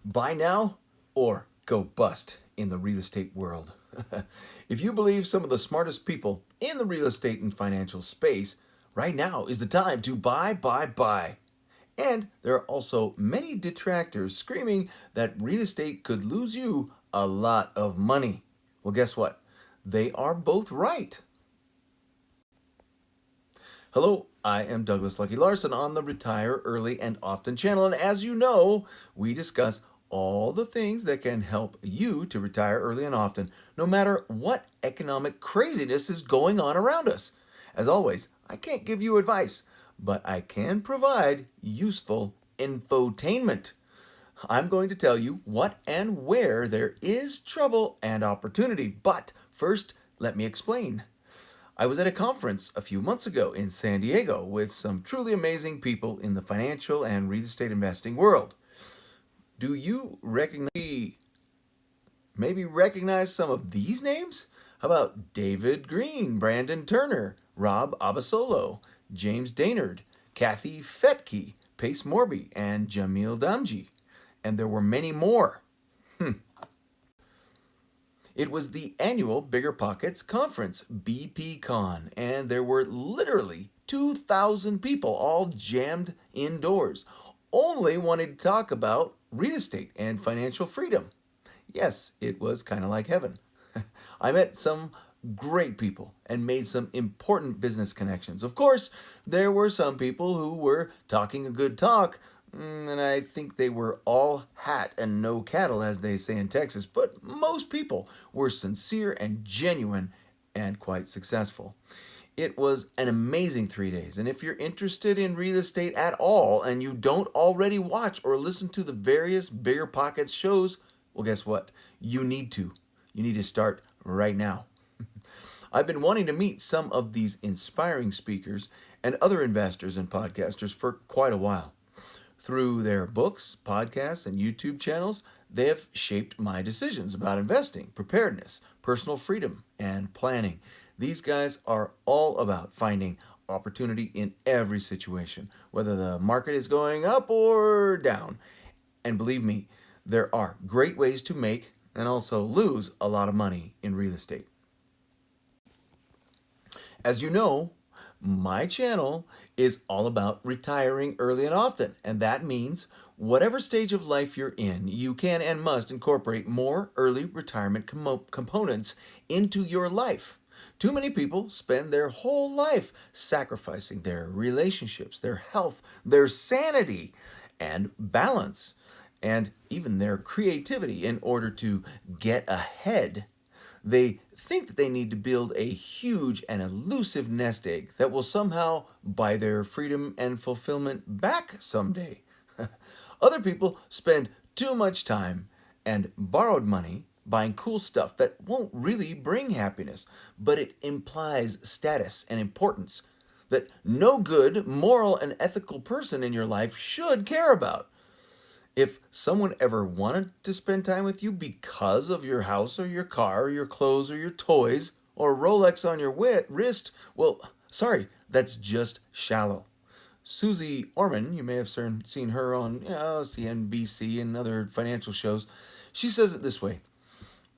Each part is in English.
Buy now or go bust in the real estate world. If you believe some of the smartest people in the real estate and financial space, right now is the time to buy. And there are also many detractors screaming that real estate could lose you a lot of money. Well, guess what? They are both right. Hello, I am Douglas Lucky Larson on the Retire Early and Often channel, and as you know, we discuss all the things that can help you to retire early and often, no matter what economic craziness is going on around us. As always, I can't give you advice, but I can provide useful infotainment. I'm going to tell you what and where there is trouble and opportunity, but first, let me explain. I was at a conference a few months ago in San Diego with some truly amazing people in the financial and real estate investing world. Do you recognize some of these names? How about David Green, Brandon Turner, Rob Abasolo, James Daynard, Kathy Fetke, Pace Morby, and Jamil Damji? And there were many more. It was the annual Bigger Pockets Conference, BPCon, and there were literally 2,000 people all jammed indoors, only wanting to talk about real estate and financial freedom. Yes, it was kind of like heaven. I met some great people and made some important business connections. Of course, there were some people who were talking a good talk, and I think they were all hat and no cattle, as they say in Texas, but most people were sincere and genuine and quite successful. It was an amazing 3 days, and if you're interested in real estate at all and you don't already watch or listen to the various Bigger Pockets shows, well, guess what? You need to. You need to start right now. I've been wanting to meet some of these inspiring speakers and other investors and podcasters for quite a while. Through their books, podcasts, and YouTube channels, they have shaped my decisions about investing, preparedness, personal freedom, and planning. These guys are all about finding opportunity in every situation, whether the market is going up or down. And believe me, there are great ways to make and also lose a lot of money in real estate. As you know, my channel is all about retiring early and often, and that means whatever stage of life you're in, you can and must incorporate more early retirement components into your life. Too many people spend their whole life sacrificing their relationships, their health, their sanity, and balance, and even their creativity in order to get ahead. They think that they need to build a huge and elusive nest egg that will somehow buy their freedom and fulfillment back someday. Other people spend too much time and borrowed money buying cool stuff that won't really bring happiness, but it implies status and importance that no good, moral, and ethical person in your life should care about. If someone ever wanted to spend time with you because of your house or your car or your clothes or your toys or a Rolex on your wrist, well, sorry, that's just shallow. Susie Orman, you may have seen her on CNBC and other financial shows. She says it this way: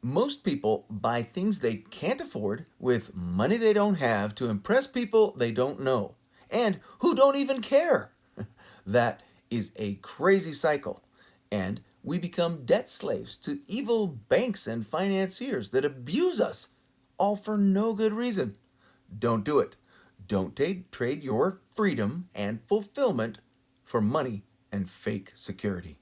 most people buy things they can't afford with money they don't have to impress people they don't know and who don't even care. That is a crazy cycle. And we become debt slaves to evil banks and financiers that abuse us, all for no good reason. Don't do it. Don't trade your freedom and fulfillment for money and fake security.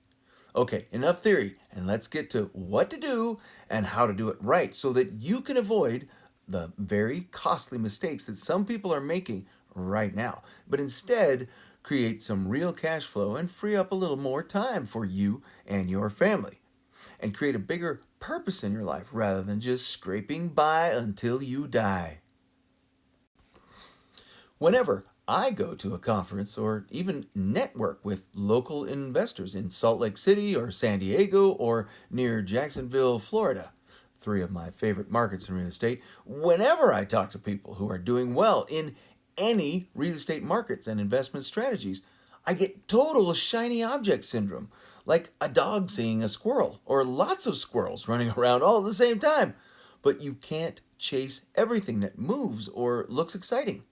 Okay, enough theory, and let's get to what to do and how to do it right so that you can avoid the very costly mistakes that some people are making right now, but instead create some real cash flow and free up a little more time for you and your family, and create a bigger purpose in your life rather than just scraping by until you die. Whenever I go to a conference or even network with local investors in Salt Lake City or San Diego or near Jacksonville, Florida, 3 of my favorite markets in real estate, whenever I talk to people who are doing well in any real estate markets and investment strategies, I get total shiny object syndrome, like a dog seeing a squirrel, or lots of squirrels running around all at the same time. But you can't chase everything that moves or looks exciting.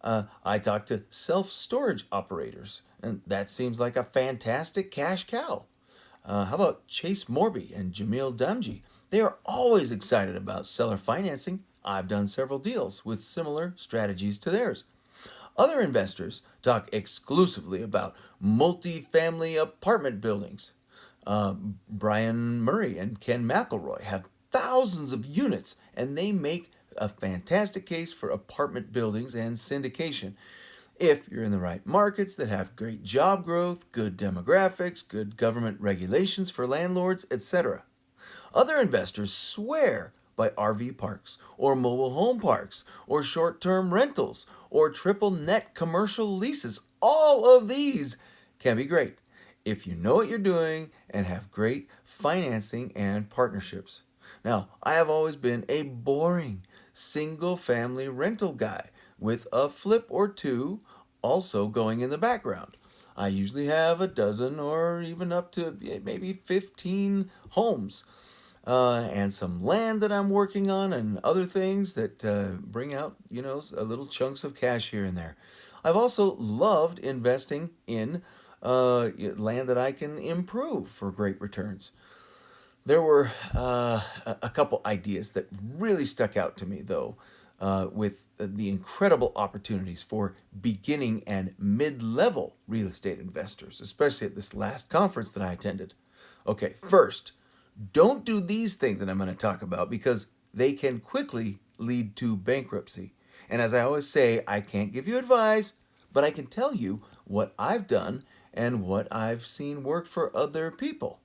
I talk to self storage operators, and that seems like a fantastic cash cow. How about Chase Morby and Jamil Damji? They are always excited about seller financing. I've done several deals with similar strategies to theirs. Other investors talk exclusively about multi-family apartment buildings. Brian Murray and Ken McElroy have thousands of units, and they make a fantastic case for apartment buildings and syndication. If you're in the right markets that have great job growth, good demographics, good government regulations for landlords, etc. Other investors swear by RV parks, or mobile home parks, or short term rentals, or triple net commercial leases. All of these can be great if you know what you're doing and have great financing and partnerships. Now, I have always been a boring single family rental guy with a flip or two also going in the background. I usually have a dozen or even up to maybe 15 homes and some land that I'm working on and other things that bring out, a little chunks of cash here and there. I've also loved investing in land that I can improve for great returns. There were a couple ideas that really stuck out to me, though, with the incredible opportunities for beginning and mid level real estate investors, especially at this last conference that I attended. Okay, first, don't do these things that I'm going to talk about because they can quickly lead to bankruptcy. And as I always say, I can't give you advice, but I can tell you what I've done and what I've seen work for other people.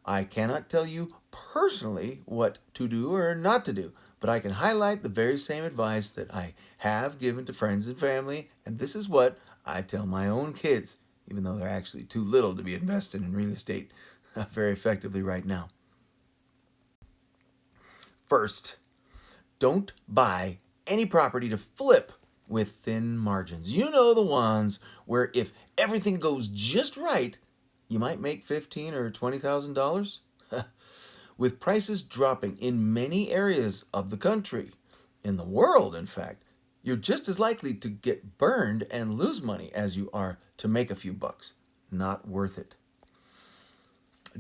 I cannot tell you personally what to do or not to do, but I can highlight the very same advice that I have given to friends and family, and this is what I tell my own kids, even though they're actually too little to be invested in real estate very effectively right now. First, don't buy any property to flip with thin margins. You know, the ones where if everything goes just right, you might make $15,000 or $20,000. With prices dropping in many areas of the country, in the world, in fact, you're just as likely to get burned and lose money as you are to make a few bucks. Not worth it.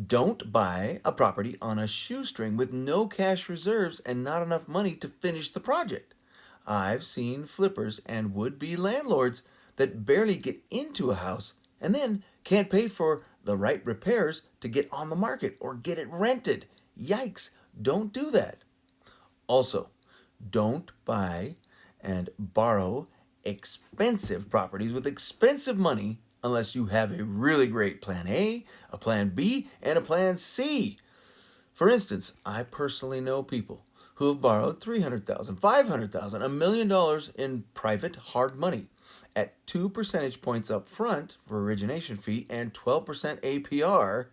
Don't buy a property on a shoestring with no cash reserves and not enough money to finish the project. I've seen flippers and would-be landlords that barely get into a house and then can't pay for the right repairs to get on the market or get it rented. Yikes, don't do that. Also, don't buy and borrow expensive properties with expensive money unless you have a really great plan A, a plan B, and a plan C. For instance, I personally know people who have borrowed $300,000, $500,000, $1 million in private hard money at 2 percentage points up front for origination fee and 12% APR,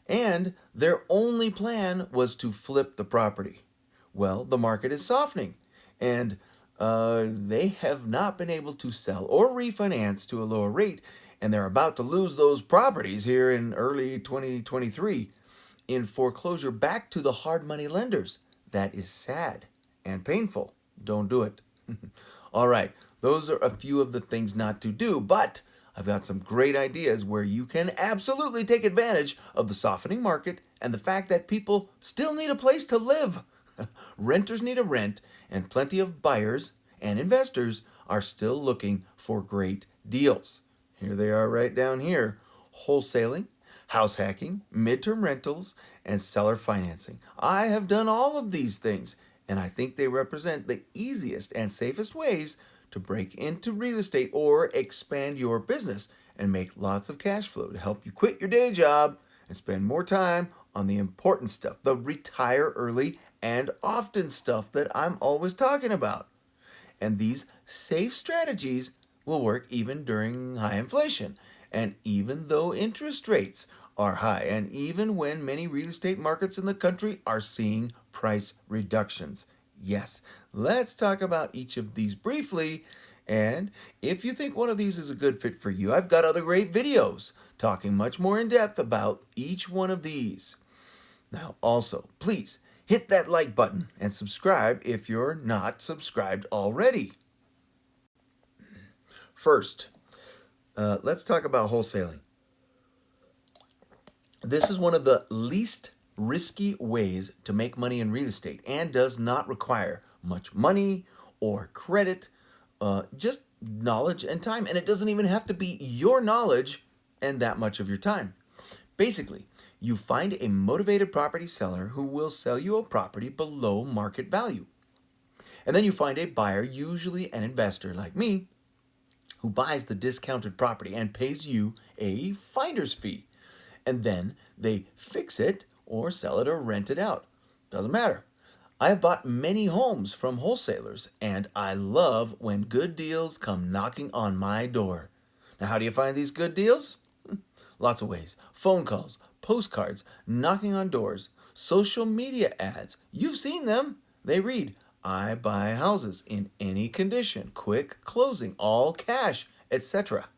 and their only plan was to flip the property. Well, the market is softening, and they have not been able to sell or refinance to a lower rate, and they're about to lose those properties here in early 2023 in foreclosure back to the hard money lenders. That is sad and painful. Don't do it. All right, those are a few of the things not to do, but I've got some great ideas where you can absolutely take advantage of the softening market and the fact that people still need a place to live. Renters need a rent, and plenty of buyers and investors are still looking for great deals. Here they are right down here: wholesaling, house hacking, midterm rentals, and seller financing. I have done all of these things, and I think they represent the easiest and safest ways to break into real estate or expand your business and make lots of cash flow to help you quit your day job and spend more time on the important stuff, the retire early and often stuff that I'm always talking about. And these safe strategies will work even during high inflation, and even though interest rates are high, and even when many real estate markets in the country are seeing price reductions. Yes, let's talk about each of these briefly And if you think one of these is a good fit for you, I've got other great videos talking much more in depth about each one of these. Now, also, please hit that like button and subscribe if you're not subscribed already. First, let's talk about wholesaling. This is one of the least risky ways to make money in real estate and does not require much money or credit, just knowledge and time. And it doesn't even have to be your knowledge and that much of your time. Basically, you find a motivated property seller who will sell you a property below market value. And then you find a buyer, usually an investor like me, who buys the discounted property and pays you a finder's fee. And then they fix it or sell it or rent it out. Doesn't matter. I have bought many homes from wholesalers, and I love when good deals come knocking on my door. Now, how do you find these good deals? Lots of ways. Phone calls, postcards, knocking on doors, social media ads. You've seen them. They read, "I buy houses in any condition, quick closing, all cash," etc.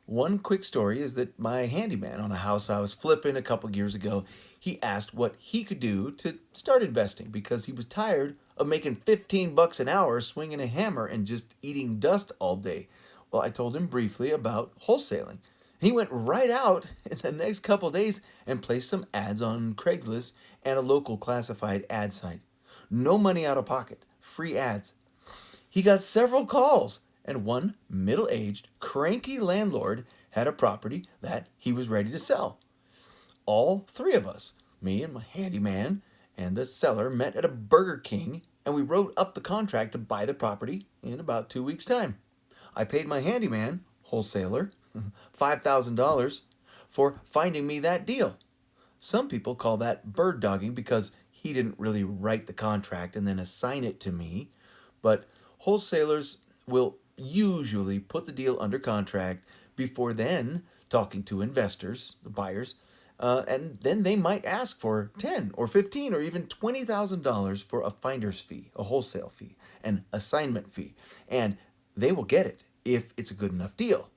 One quick story is that my handyman on a house I was flipping a couple years ago, he asked what he could do to start investing because he was tired of making $15 an hour swinging a hammer and just eating dust all day. Well, I told him briefly about wholesaling. He went right out in the next couple days and placed some ads on Craigslist and a local classified ad site. No money out of pocket, free ads. He got several calls, and one middle-aged, cranky landlord had a property that he was ready to sell. All three of us, me and my handyman and the seller, met at a Burger King, and we wrote up the contract to buy the property in about 2 weeks' time. I paid my handyman, wholesaler, $5,000 for finding me that deal. Some people call that bird dogging because he didn't really write the contract and then assign it to me, but wholesalers will usually put the deal under contract before then talking to investors, the buyers, and then they might ask for 10 or 15 or even $20,000 for a finder's fee, a wholesale fee, an assignment fee, and they will get it if it's a good enough deal.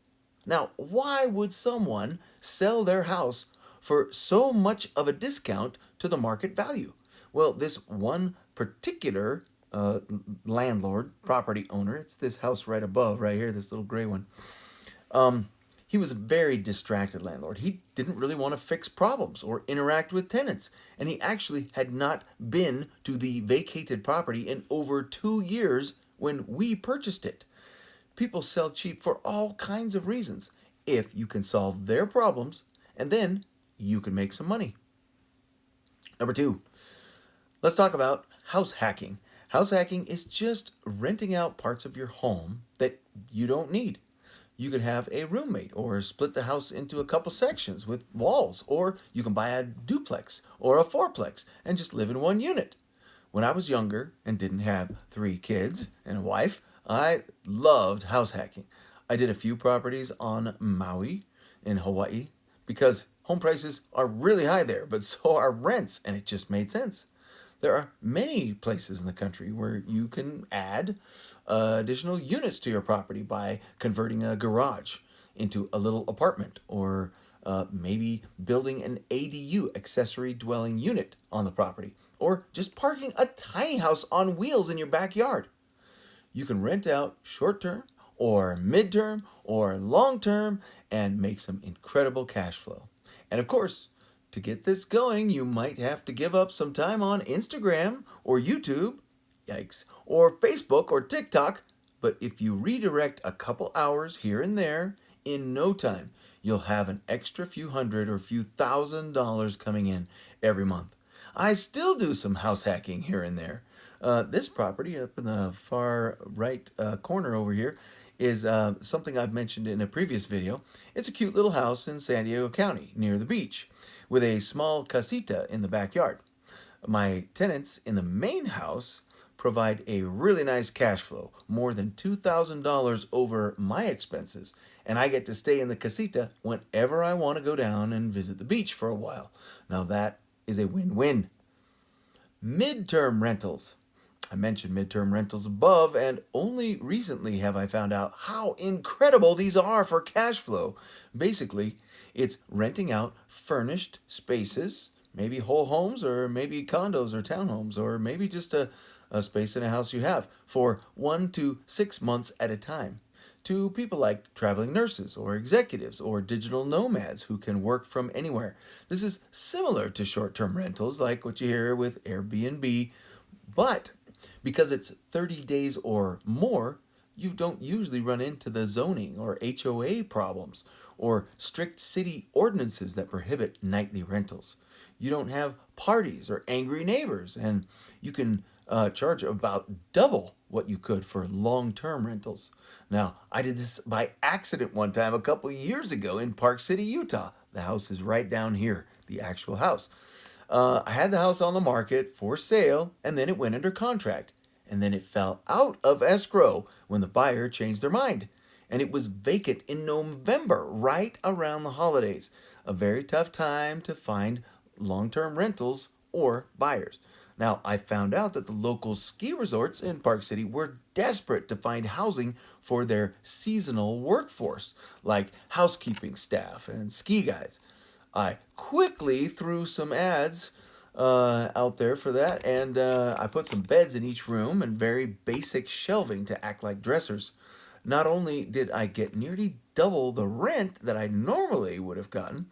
Now, why would someone sell their house for so much of a discount to the market value? Well, this one particular landlord, property owner, it's this house right above, right here, this little gray one. He was a very distracted landlord. He didn't really want to fix problems or interact with tenants. And he actually had not been to the vacated property in over 2 years when we purchased it. People sell cheap for all kinds of reasons if you can solve their problems, and then you can make some money. Number 2, let's talk about house hacking. House hacking is just renting out parts of your home that you don't need. You could have a roommate or split the house into a couple sections with walls, or you can buy a duplex or a fourplex and just live in one unit. When I was younger and didn't have 3 kids and a wife, I loved house hacking. I did a few properties on Maui in Hawaii because home prices are really high there, but so are rents, and it just made sense. There are many places in the country where you can add additional units to your property by converting a garage into a little apartment, or maybe building an ADU, accessory dwelling unit, on the property, or just parking a tiny house on wheels in your backyard. You can rent out short-term or mid-term or long-term and make some incredible cash flow. And of course, to get this going, you might have to give up some time on Instagram or YouTube, yikes, or Facebook or TikTok, but if you redirect a couple hours here and there, in no time, you'll have an extra few hundred or few $1,000s coming in every month. I still do some house hacking here and there. This property up in the far right corner over here is something I've mentioned in a previous video. It's a cute little house in San Diego County near the beach with a small casita in the backyard. My tenants in the main house provide a really nice cash flow, more than $2,000 over my expenses, and I get to stay in the casita whenever I want to go down and visit the beach for a while. Now that is a win-win. Midterm rentals. I mentioned midterm rentals above, and only recently have I found out how incredible these are for cash flow. Basically, it's renting out furnished spaces, maybe whole homes, or maybe condos or townhomes, or maybe just a space in a house you have for 1 to 6 months at a time to people like traveling nurses or executives or digital nomads who can work from anywhere. This is similar to short term rentals like what you hear with Airbnb, but because it's 30 days or more, you don't usually run into the zoning or HOA problems or strict city ordinances that prohibit nightly rentals. You don't have parties or angry neighbors, and you can charge about double what you could for long term rentals. Now, I did this by accident one time a couple of years ago in Park City, Utah. The house is right down here, the actual house. I had the house on the market for sale, and then it went under contract. And then it fell out of escrow when the buyer changed their mind. And it was vacant in November, right around the holidays. A very tough time to find long term rentals or buyers. Now, I found out that the local ski resorts in Park City were desperate to find housing for their seasonal workforce, like housekeeping staff and ski guides. I quickly threw some ads out there for that, and I put some beds in each room and very basic shelving to act like dressers. Not only did I get nearly double the rent that I normally would have gotten,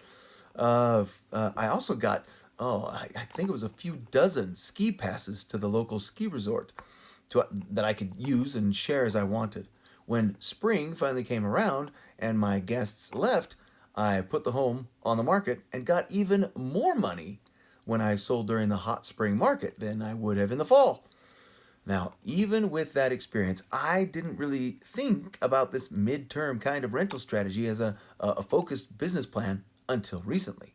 I also got, I think it was a few dozen ski passes to the local ski resort that I could use and share as I wanted. When spring finally came around and my guests left, I put the home on the market and got even more money when I sold during the hot spring market than I would have in the fall. Now, even with that experience, I didn't really think about this midterm kind of rental strategy as a focused business plan until recently.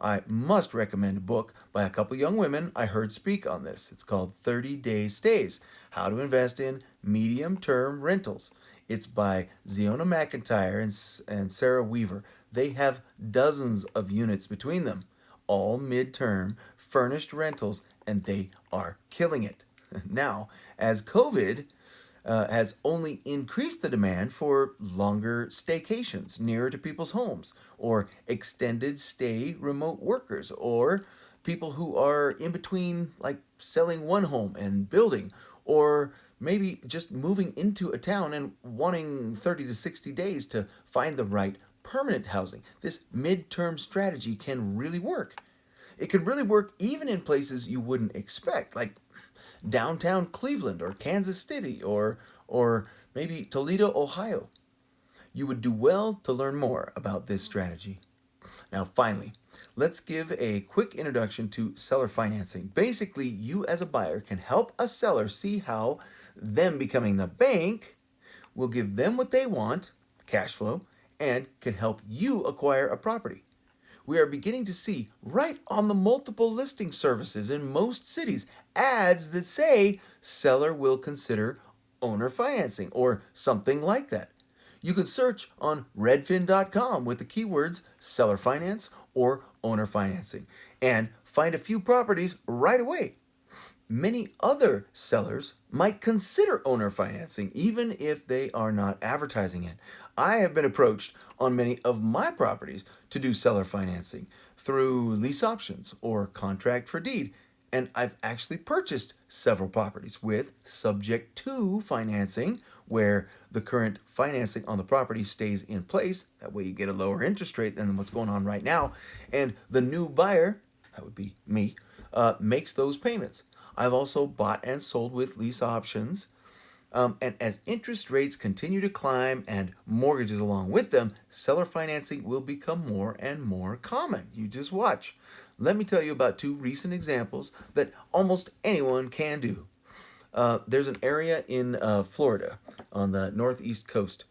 I must recommend a book by a couple young women I heard speak on this. It's called 30 Day Stays: How to Invest in Medium Term Rentals. It's by Ziona McIntyre and Sarah Weaver. They have dozens of units between them, all midterm furnished rentals, and they are killing it. Now, as COVID has only increased the demand for longer staycations nearer to people's homes, or extended stay remote workers, or people who are in between, like selling one home and building, or maybe just moving into a town and wanting 30 to 60 days to find the right permanent housing. This midterm strategy can really work. It can really work even in places you wouldn't expect, like downtown Cleveland or Kansas City or maybe Toledo, Ohio. You would do well to learn more about this strategy. Now, finally, let's give a quick introduction to seller financing. Basically, you as a buyer can help a seller see how them becoming the bank will give them what they want, cash flow, and can help you acquire a property. We are beginning to see right on the multiple listing services in most cities ads that say seller will consider owner financing or something like that. You can search on redfin.com with the keywords seller finance or owner financing and find a few properties right away. Many other sellers might consider owner financing even if they are not advertising it. I have been approached on many of my properties to do seller financing through lease options or contract for deed. And I've actually purchased several properties with subject to financing where the current financing on the property stays in place. That way you get a lower interest rate than what's going on right now. And the new buyer, that would be me, makes those payments. I've also bought and sold with lease options. And as interest rates continue to climb and mortgages along with them, seller financing will become more and more common. You just watch. Let me tell you about two recent examples that almost anyone can do. There's an area in Florida on the northeast coast.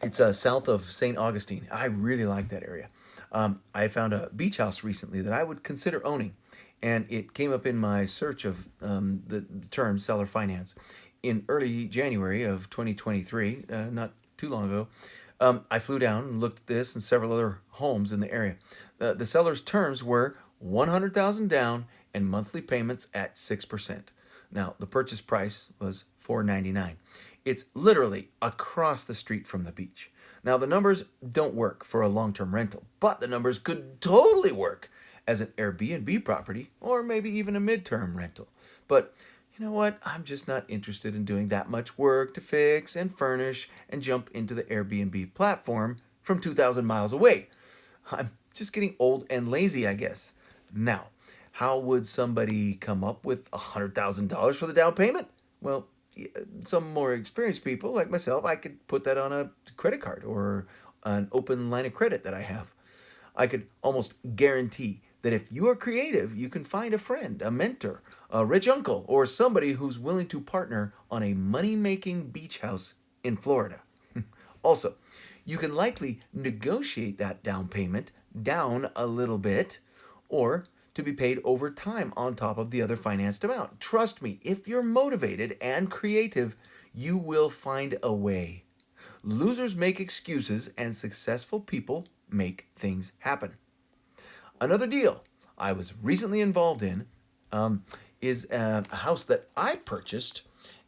It's south of St. Augustine. I really like that area. I found a beach house recently that I would consider owning, and it came up in my search of the term seller finance. In early January of 2023, not too long ago, I flew down and looked at this and several other homes in the area. The seller's terms were $100,000 down and monthly payments at 6%. Now, the purchase price was $499. It's literally across the street from the beach. Now, the numbers don't work for a long-term rental, but the numbers could totally work as an Airbnb property or maybe even a midterm rental. But you know what? I'm just not interested in doing that much work to fix and furnish and jump into the Airbnb platform from 2,000 miles away. I'm just getting old and lazy, I guess. Now, how would somebody come up with $100,000 for the down payment? Well, some more experienced people like myself, I could put that on a credit card or an open line of credit that I have. I could almost guarantee that if you are creative, you can find a friend, a mentor, a rich uncle, or somebody who's willing to partner on a money-making beach house in Florida. Also, you can likely negotiate that down payment down a little bit or to be paid over time on top of the other financed amount. Trust me, if you're motivated and creative, you will find a way. Losers make excuses and successful people make things happen. Another deal I was recently involved in is a house that I purchased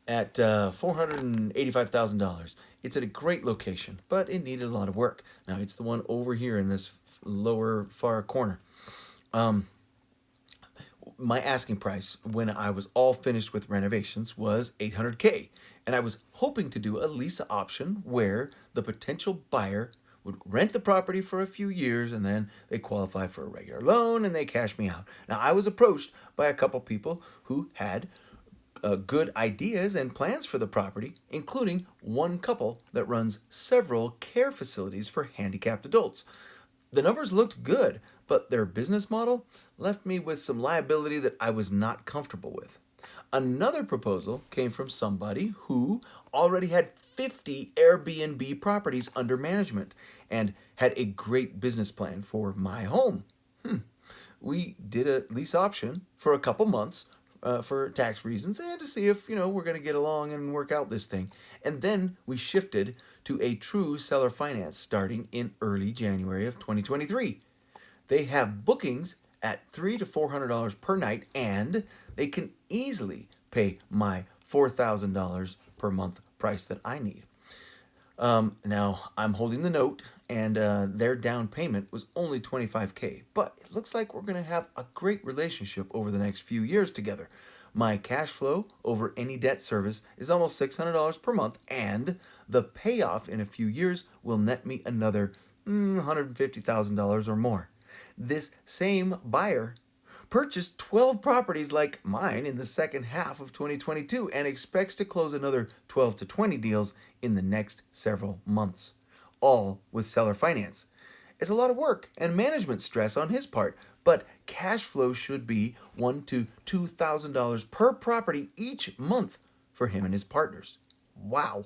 at $485,000. It's at a great location, but it needed a lot of work. Now, it's the one over here in this lower far corner. My asking price when I was all finished with renovations was $800K, and I was hoping to do a lease option where the potential buyer would rent the property for a few years and then they qualify for a regular loan and they cash me out. Now, I was approached by a couple people who had good ideas and plans for the property, including one couple that runs several care facilities for handicapped adults. The numbers looked good, but their business model left me with some liability that I was not comfortable with. Another proposal came from somebody who already had 50 Airbnb properties under management and had a great business plan for my home. We did a lease option for a couple months for tax reasons and to see if, we're going to get along and work out this thing. And then we shifted to a true seller finance starting in early January of 2023. They have bookings at $300 to $400 per night, and they can easily pay my $4,000 per month price that I need. Now, I'm holding the note, and their down payment was only $25K, but it looks like we're going to have a great relationship over the next few years together. My cash flow over any debt service is almost $600 per month, and the payoff in a few years will net me another $150,000 or more. This same buyer purchased 12 properties like mine in the second half of 2022 and expects to close another 12 to 20 deals in the next several months, all with seller finance. It's a lot of work and management stress on his part, but cash flow should be $1,000 to $2,000 per property each month for him and his partners. Wow.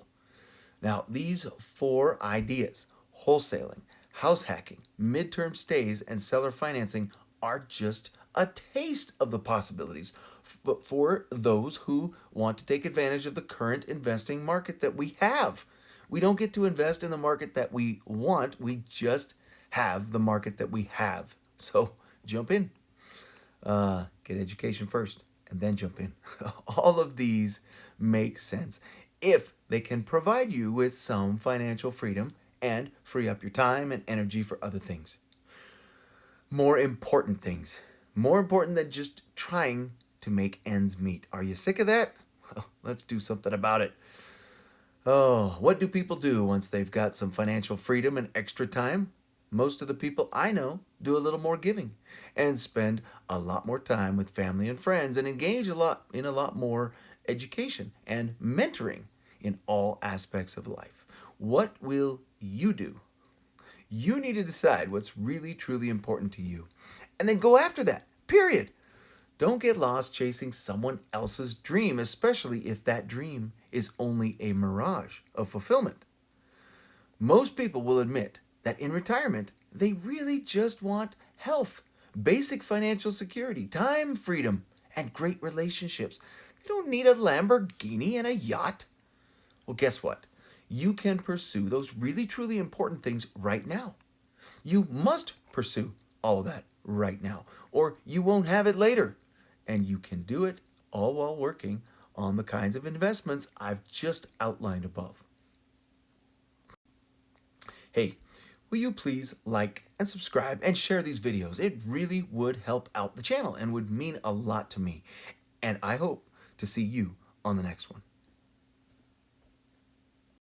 Now, these 4 ideas, wholesaling, house hacking, midterm stays, and seller financing, are just a taste of the possibilities for those who want to take advantage of the current investing market that we have. We don't get to invest in the market that we want. We just have the market that we have. So jump in. Get education first and then jump in. All of these make sense if they can provide you with some financial freedom and free up your time and energy for other things. More important things. More important than just trying to make ends meet. Are you sick of that? Well, let's do something about it. Oh, what do people do once they've got some financial freedom and extra time? Most of the people I know do a little more giving and spend a lot more time with family and friends and engage a lot more education and mentoring in all aspects of life. What will you do? You need to decide what's really, truly important to you. And then go after that, period. Don't get lost chasing someone else's dream, especially if that dream is only a mirage of fulfillment. Most people will admit that in retirement, they really just want health, basic financial security, time freedom, and great relationships. They don't need a Lamborghini and a yacht. Well, guess what? You can pursue those really, truly important things right now. You must pursue all of that right now, or you won't have it later. And you can do it all while working on the kinds of investments I've just outlined above. Hey, will you please like and subscribe and share these videos? It really would help out the channel and would mean a lot to me. And I hope to see you on the next one.